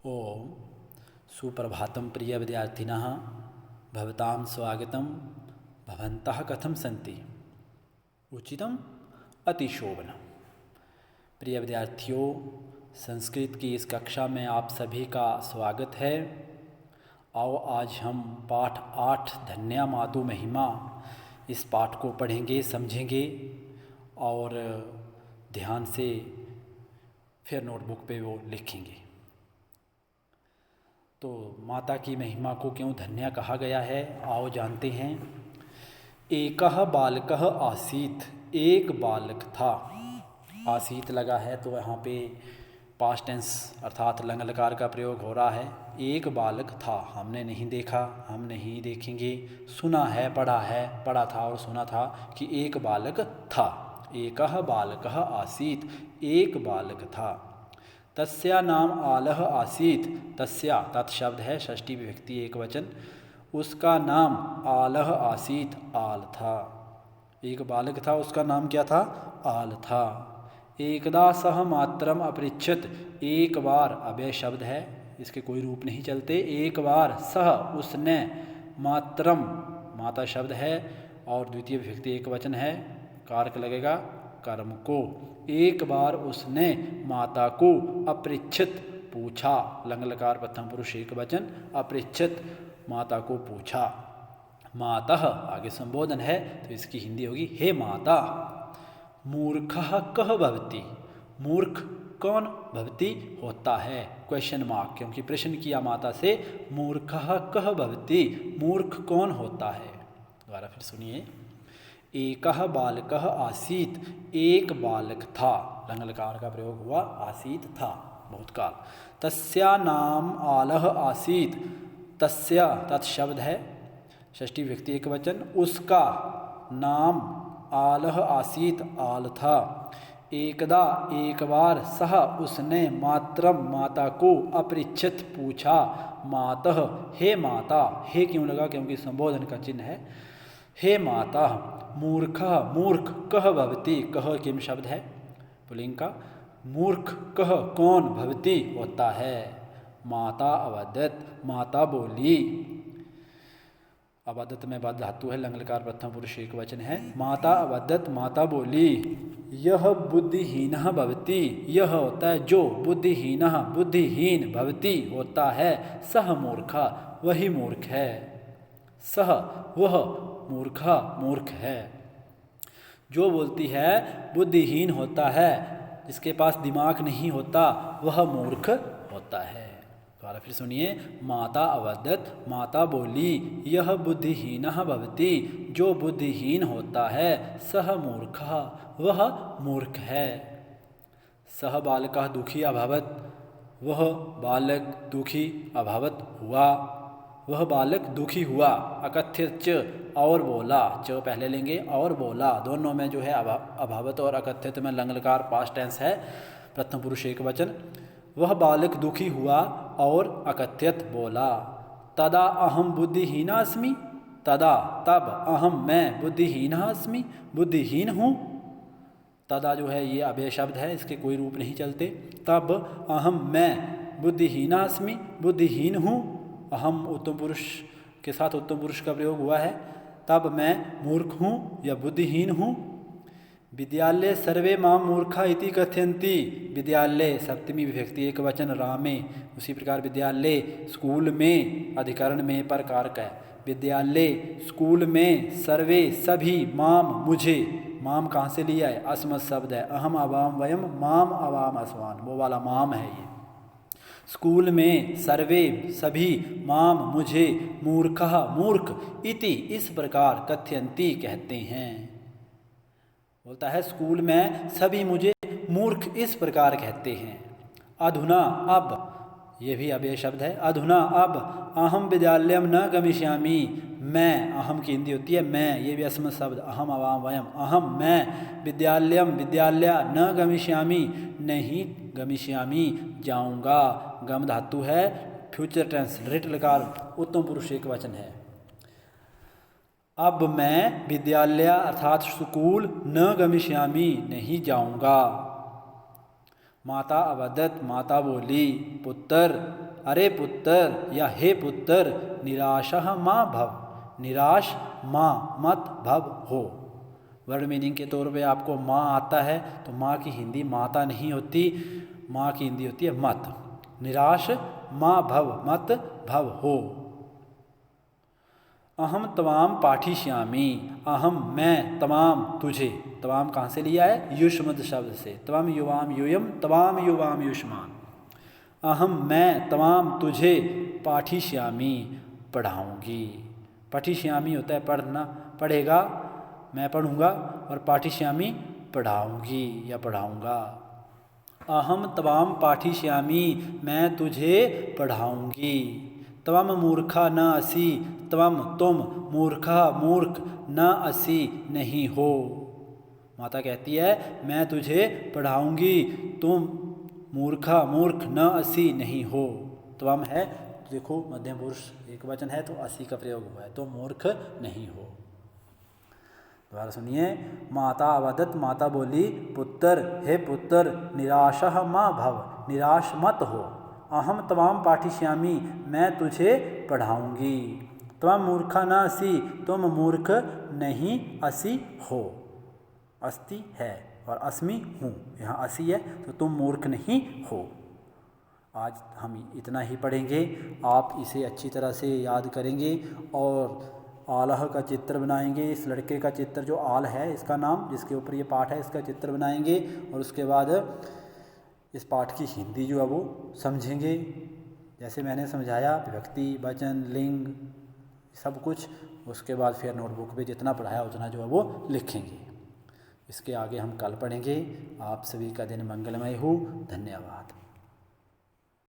ओम सुप्रभातं प्रिय विद्यार्थिनः भवतां स्वागतं। भवन्तः कथं सन्ति? उचितम अतिशोभनम। प्रिय विद्यार्थियों, संस्कृत की इस कक्षा में आप सभी का स्वागत है। आओ आज हम पाठ 8 धन्या मातु महिमा इस पाठ को पढ़ेंगे, समझेंगे और ध्यान से फिर नोटबुक पे वो लिखेंगे। तो माता की महिमा को क्यों धन्या कहा गया है, आओ जानते हैं। एकह बालकः आसीत, एक बालक था। आसीत लगा है तो यहाँ पे पास्ट टेंस अर्थात लंग लकार का प्रयोग हो रहा है। एक बालक था, हमने नहीं देखा, हम नहीं देखेंगे, सुना है, पढ़ा था और सुना था कि एक बालक था। एकह बालकः आसीत, एक बालक था। तस्या नाम आलह आसीत, तस्या तत्शब्द है, षष्ठी विभक्ति एक वचन। उसका नाम आलह आसीत, आल था। एक बालक था, उसका नाम क्या था? आल था। एकदा सह मात्रम अपृच्छत, एक बार अव्यय शब्द है, इसके कोई रूप नहीं चलते। एक बार सह उसने, मात्रम माता शब्द है और द्वितीय विभक्ति एक वचन है, कारक लगेगा कर्म को। एक बार उसने माता को अपृच्छत पूछा, लंग लकार प्रथम पुरुष एक वचन, अपृच्छत माता को पूछा। मातः आगे संबोधन है तो इसकी हिंदी होगी हे माता। मूर्खः कः भवति, मूर्ख कौन भवति होता है, क्वेश्चन मार्क, क्योंकि प्रश्न किया माता से। मूर्खः कः भवति, मूर्ख कौन होता है। दोबारा फिर सुनिए। एकह बालकः आसीत, एक बालक था, लंग लकार का प्रयोग हुआ, आसीत था भूतकाल। तस्या नाम आलह आसीत, तस्या तत्शब्द है, षष्ठी विभक्ति एक वचन। उसका नाम आलह आसीत, आल था। एकदा एक बार सह उसने मात्रम माता को अपृच्छत पूछा, मातः हे माता। हे क्यों लगा? क्योंकि संबोधन का चिन्ह है। हे माता। मूर्खः मूर्ख कः भवति, कः किम शब्द है पुल्लिंग का। मूर्ख कः कौन, भवति होता है। माता अवदत, माता बोली। अवदत में बाद धातु है, लंग लकार प्रथम पुरुष एक वचन है। माता अवदत, माता बोली। यह बुद्धिहीनः भवति, यह होता है जो, बुद्धिहीनः बुद्धिहीन, भवति होता है, सह मूर्खः वही मूर्ख है, सह वह मूर्खा मूर्ख है। जो बोलती है बुद्धिहीन होता है, जिसके पास दिमाग नहीं होता वह मूर्ख होता है। दोबारा फिर सुनिए। माता अवदत, माता बोली। यह बुद्धिहीनः भवति, जो बुद्धिहीन होता है, सह मूर्खः वह मूर्ख है। सह बालकः दुखी अभवत, वह बालक दुखी अभवत हुआ, वह बालक दुखी हुआ। अकथ्यत च, और बोला, च पहले लेंगे, और बोला, दोनों में जो है अभावत और अकथ्यत में लंग लकार पास्ट टेंस है, प्रथम पुरुष एक वचन। वह बालक दुखी हुआ और अकथ्यत बोला। तदा अहम बुद्धिहीना अस्मि, तदा तब, अहम मैं, बुद्धिहीना अस्मि बुद्धिहीन हूँ। तदा जो है ये अव्यय शब्द है, इसके कोई रूप नहीं चलते। तब अहम मैं, बुद्धिहीना अस्मि बुद्धिहीन हूँ। अहम उत्तम पुरुष के साथ उत्तम पुरुष का प्रयोग हुआ है। तब मैं मूर्ख हूँ या बुद्धिहीन हूँ। विद्यालय सर्वे मां मूर्खा इति कथयन्ति, विद्यालय सप्तमी विभक्ति एक वचन, रामे। उसी प्रकार विद्यालय स्कूल में, अधिकरण में पर कारक है। विद्यालय स्कूल में, सर्वे सभी, माम मुझे, माम कहाँ से लिया है? अस्मत् शब्द है। अहम अवाम वयम, माम अवाम अस्वान, वो वाला माम है ये। स्कूल में सर्वे सभी, माम मुझे, मूर्खः मूर्ख, इति इस प्रकार, कथयन्ति कहते हैं। बोलता है स्कूल में सभी मुझे मूर्ख इस प्रकार कहते हैं। अधुना अब, ये भी अव्यय शब्द है। अधुना अब, अहम विद्यालयम न गमिष्यामि, मैं, अहम की हिंदी होती है मैं, ये भी अस्मत् शब्द, अहम अवाम वयम, अहम मैं, विद्यालयम विद्यालय, न गमिष्यामि नहीं गमिष्यामि जाऊंगा। गम धातु है, फ्यूचर टेंस, ऋट लकार उत्तम पुरुष एक वचन है। अब मैं विद्यालय अर्थात स्कूल न गमिष्यामि नहीं जाऊंगा। माता अवदत, माता बोली। पुत्र अरे पुत्र या हे पुत्र निराशः मा भव, निराश माँ मत भव हो। वर्ड मीनिंग के तौर पे आपको माँ आता है तो माँ की हिंदी माता नहीं होती, माँ की हिंदी होती है मत। निराश माँ भव मत भव हो। अहम तवाम पाठिष्यामि, अहम मैं, तमाम तुझे, तमाम कहाँ से लिया है? युष्मद शब्द से, तवाम युवाम यूयम तवाम युवाम युष्मान। अहम मैं तमाम तुझे पाठिष्यामि पढ़ाऊँगी। पाठिष्यामि होता है पढ़ना, पढ़ेगा, मैं पढ़ूँगा, और पाठिष्यामि पढ़ाऊँगी या पढ़ाऊँगा। अहम तवाम पाठिष्यामि मैं तुझे पढ़ाऊँगी। त्वम मूर्खा न असि, त्वम तुम, मूर्खा मूर्ख, न असि नहीं हो। माता कहती है मैं तुझे पढ़ाऊँगी, तुम मूर्खा मूर्ख न असि नहीं हो। त्वम है, देखो मध्यम पुरुष एक वचन है तो असि का प्रयोग हुआ है, तो मूर्ख नहीं हो। दोबारा सुनिए। माता अवदत, माता बोली, पुत्र हे पुत्र, निराशः मा भव, निराश मत हो। अहम तवाम पाठिष्यामि मैं तुझे पढ़ाऊँगी। त्वम मूर्खा न असि, तुम मूर्ख नहीं असि हो। अस्ति है और अस्मि हूँ, यहाँ असि है तो तुम मूर्ख नहीं हो। आज हम इतना ही पढ़ेंगे, आप इसे अच्छी तरह से याद करेंगे और आलह का चित्र बनाएंगे। इस लड़के का चित्र जो आल है इसका नाम, जिसके ऊपर ये पाठ है, इसका चित्र बनाएंगे और उसके बाद इस पाठ की हिंदी जो है वो समझेंगे। जैसे मैंने समझाया, विभक्ति, वचन, लिंग, सब कुछ। उसके बाद फिर नोटबुक पे जितना पढ़ाया उतना जो है वो लिखेंगे। इसके आगे हम कल पढ़ेंगे। आप सभी का दिन मंगलमय हो। धन्यवाद।